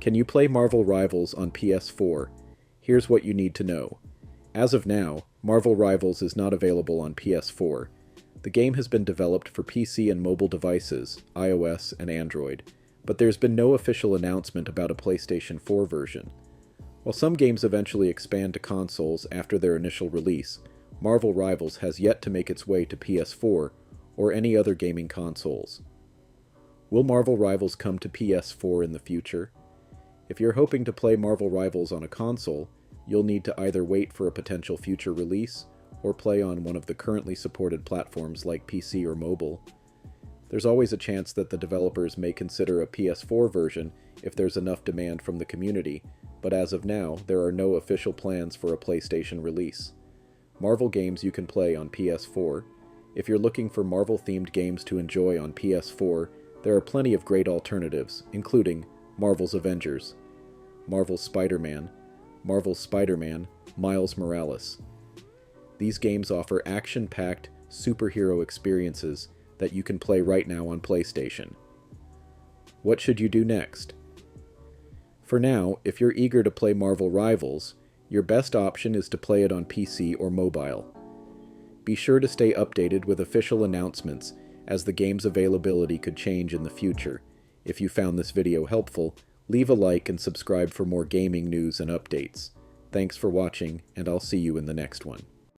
Can you play Marvel Rivals on PS4? Here's what you need to know. As of now, Marvel Rivals is not available on PS4. The game has been developed for PC and mobile devices, iOS and Android, but there's been no official announcement about a PlayStation 4 version. While some games eventually expand to consoles after their initial release, Marvel Rivals has yet to make its way to PS4 or any other gaming consoles. Will Marvel Rivals come to PS4 in the future? If you're hoping to play Marvel Rivals on a console, you'll need to either wait for a potential future release or play on one of the currently supported platforms like PC or mobile. There's always a chance that the developers may consider a PS4 version if there's enough demand from the community, but as of now, there are no official plans for a PlayStation release. Marvel games you can play on PS4. If you're looking for Marvel-themed games to enjoy on PS4, there are plenty of great alternatives, including Marvel's Avengers, Marvel's Spider-Man, Miles Morales. These games offer action-packed, superhero experiences that you can play right now on PlayStation. What should you do next? For now, if you're eager to play Marvel Rivals, your best option is to play it on PC or mobile. Be sure to stay updated with official announcements, as the game's availability could change in the future. If you found this video helpful, leave a like and subscribe for more gaming news and updates. Thanks for watching, and I'll see you in the next one.